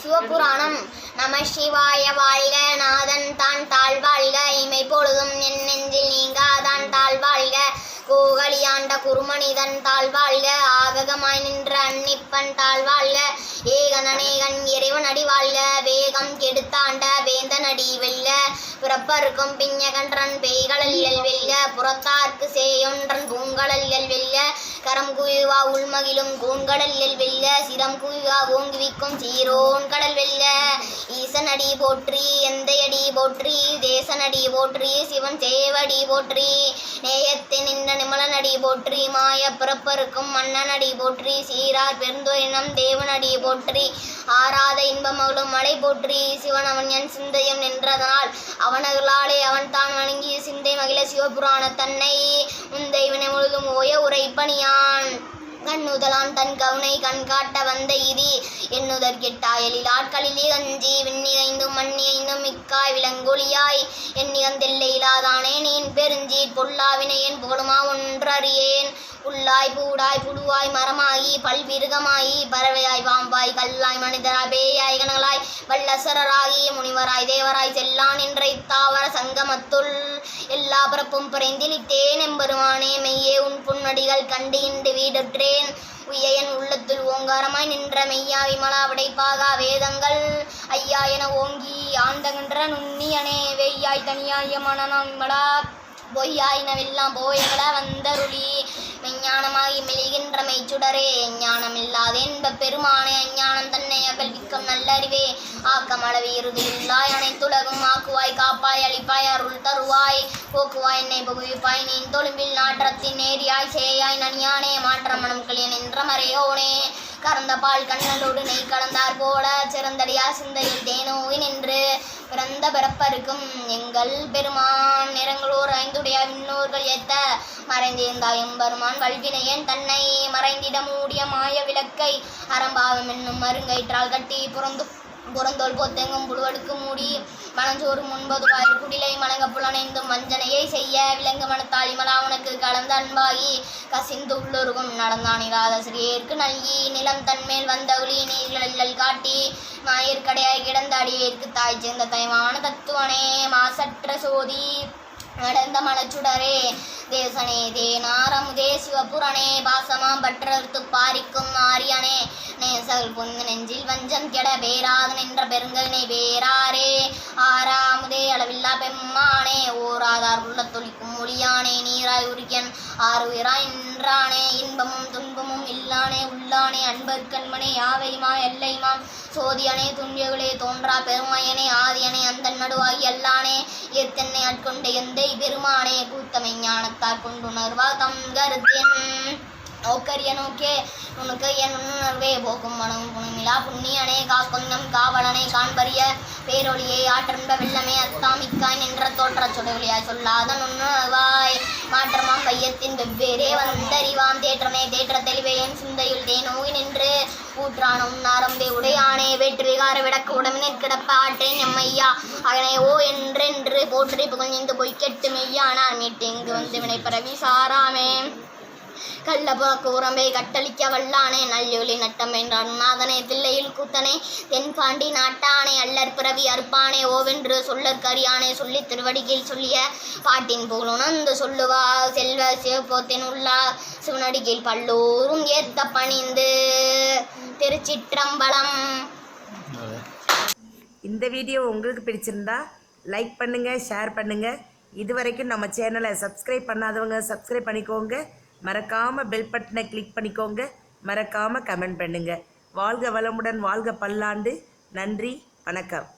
சிவபுராணம். நம சிவாய வாழ்க. நாதன் தான் தாழ்வாழ்க. இமை பொழுதும் என் நெஞ்சில் நீங்காதான் தாழ்வாழ்க. கோகலியாண்ட குருமனிதன் தாழ்வாழ்க. ஆககமாய் நின்ற அன்னிப்பன் தாழ்வாழ்க. ஏகனேகன் இறைவன் அடி வாழ்க. வேகம் கெடுத்தாண்ட வேந்தன் அடி வெல்க. பிறப்பருக்கும் பிஞ்சகன்றன் பெய்களல் வெல்க. புறத்தார்க்கு சேயொன்றன் பூங்கடல்கள் வெல்க. கரம் குவிவா உள்மகிழும் கூண்கடல் வெல்க. சிரம் குவிவா ஓங்குவிக்கும் சீரோன் கடல் வெல்க. ஈசன் அடி போற்றி எந்தை அடி போற்றி தேசன் அடி போற்றி சிவன் சேவடி போற்றி நேயத்தை நின்ற நிமலன் அடி போற்றி மாய பிறப்பருக்கும் மன்னன் அடி போற்றி சீரார் பெருந்தோயினம் தேவன் அடி போற்றி ஆராத இன்பமகளும் மழை போற்றி சிவன் அவன் என் சிந்தையம் நின்றதனால் அவனர்களாலே அவன் தான் வணங்கி சிந்தை மகிழ சிவபுராண தன்னை உந்தை வினை முழுதும் ஓய உரைப்பணியான் கண்ணுதலான் தன் கவுனை கண் காட்ட வந்த இதி எண்ணுதற் கெட்டாயலில் ஆட்களிலே கஞ்சி விண்ணிகைந்தும் மண்ணிகைந்தும் மிக்காய் விலங்கொழியாய் எண்ணிகந்தெல்லை இல்லாதானே நீன் பெருஞ்சீர் பொல்லாவினையேன் புகழுமா ஒன்றறியேன் புல்லாய் பூடாய் புழுவாய் மரமாகி பல்விருகமாயி பறவையாய் பாம்பாய் கல்லாய் மனிதராய் பேயாய் கணங்களாய் வல்லசரராகி முனிவராய் தேவராய் செல்லான் என்ற இத்தாவர சங்கமத்துள் எல்லா பிறப்பும் பிறைந்திலித்தேன் எம்பெருமானே மெய்யே உன் புன்னடிகள் கண்டு இன்று வீடுற்றேன் உய்யன் உள்ளத்துள் ஓங்காரமாய் நின்ற மெய்யா விமலா விடைப்பாகா வேதங்கள் ஐயா என ஓங்கி ஆண்டகின்ற நுண்ணியனே வெய்யாய் தனியாய மனநாம் விமலா பொய்யாயினவெல்லாம் போயங்கள வந்தருளி மெஞ்ஞானமாகி மெலிகின்ற மெய்ச்சுடரே எஞ்ஞானம் இல்லாத என்ப பெருமானே அஞ்ஞானம் தன்னை அகல்விக்கும் நல்லறிவே ஆக்கம் அளவு இறுதி இல்லாய் அனைத்துலகும் ஆக்குவாய் காப்பாய் அளிப்பாய் அருள் தருவாய் போக்குவாய் என்னை புகுவிப்பாய் நீ தொழும்பில் நாற்றத்தின் நேரியாய் சேயாய் நனியானே மாற்ற மனம் கிளியன் என்ற மறையோனே கறந்த பால் கண்ணலோடு நெய் கலந்தார் போல சிறந்தடியா சிந்தையில் தேனோவி நின்று பிறந்த பிறப்பருக்கும் எங்கள் பெருமான் நிறங்களோர் ஐந்துடைய விண்ணோர்கள் ஏத்த மறைந்திருந்தா எம்பெருமான் வல்வினையன் தன்னை மறைந்திட மூடிய மாய விளக்கை அறம்பாவம் என்னும் மருங்கயிற்றால் கட்டி புறந்தோல் போத்தெங்கும் புழுவடுக்கு மூடி மனஞ்சோறு முன்பது வாயில் குடிலை மலங்க புலனைந்தும் வஞ்சனையை செய்ய விலங்கு மனத்தாளி மலாவனுக்கு கலந்த அன்பாகி கசிந்து உள்ளொருகும் நடந்தானிராத சிறியேற்கு நல்கி நிலம் தன்மேல் வந்த ஒளி நீர்கள் காட்டி மாயிற்கடையாய் கிடந்த அடியேற்கு தாய் சேர்ந்த தயமான தத்துவனே மாசற்ற சோதி நடந்த மலச்சுடரே தேசனே தேனாரமுதே சிவபுரணே பாசமாம் பற்றறுத்து பாரிக்கும் ஆரியனே நேசல் பொங்கு நெஞ்சில் வஞ்சம் கெட பேராது நின்ற பெருங்கனை வேறாரே ஆறாமுதே அளவில்லா பெம்மானே ஓராதார் உள்ள தொழிக்கும் மொழியானே நீராய் உரிக்கன் ஆறுயிராய் நின்றானே இன்பமும் துன்பமும் இல்லானே உள்ளானே அன்பர்கண்மனே யாவையுமா எல்லையுமாம் சோதியனே துன்யகளே தோன்றா பெருமாயனே ஆதியனே அந்த நடுவாகி அல்லானே எத்தென்னை ஆட்கொண்ட எந்தை பெருமானே கூத்தமை ஞானத்தார் கொண்டுணர்வா தம் கருத்தின் நோக்கரிய நோக்கே உனக்கு என் உணர்வே போக்கும் மனம் புனிமிலா புண்ணியனே காக்கொன்னம் காவலனை காண்பறிய பேரொழியை ஆற்றன்ப வெள்ளமே அத்தாமிக்காய் நின்ற தோற்ற சுடவழியாய் சொல்லாத நுண்ணுணர்வாய் மாற்றமாம் பையத்தின் வெவ்வேறே வந்தறிவாம் தேற்றமே தேற்ற தெளிவையன் சிந்தையுள் தேனோகி நின்று ஊற்றான உன்னாரம்பே உடையானே வேற்று விகார விடக்கு உடம்பினர் கிடப்ப ஆற்றேன் எம்மையா அகனே ஓ என்றென்று போற்றி புகழ்ந்து பொய்க்கெட்டு மெய்யானார் மீட்டு இங்கு வந்து வினை பரவி சாராமே கள்ளபுறக்கு உரம்பை கட்டளிக்க வல்லானே நல்லொலி நட்டம் என்றான் நாதனே தில்லையில் கூத்தனே தென்பாண்டி நாட்டானே அல்லற் பிறவி அறுப்பானே ஓவென்று சொல்லற்கரியானே சொல்லி திருவடியில் சொல்லிய பாட்டின் புகழுணர்ந்து சொல்லுவா செல்வ சிவபோத்தின் உள்ளா சிவனடியில் பல்லோரும் ஏத்த பணிந்து திருச்சிற்றம்பலம். இந்த வீடியோ உங்களுக்கு பிடிச்சிருந்தா லைக் பண்ணுங்கள், ஷேர் பண்ணுங்கள். இதுவரைக்கும் நம்ம சேனலை சப்ஸ்கிரைப் பண்ணாதவங்க சப்ஸ்கிரைப் பண்ணிக்கோங்க. மறக்காமல் பெல் பட்டனை கிளிக் பண்ணிக்கோங்க. மறக்காமல் கமெண்ட் பண்ணுங்கள். வாழ்க வளமுடன், வாழ்க பல்லாண்டு. நன்றி, வணக்கம்.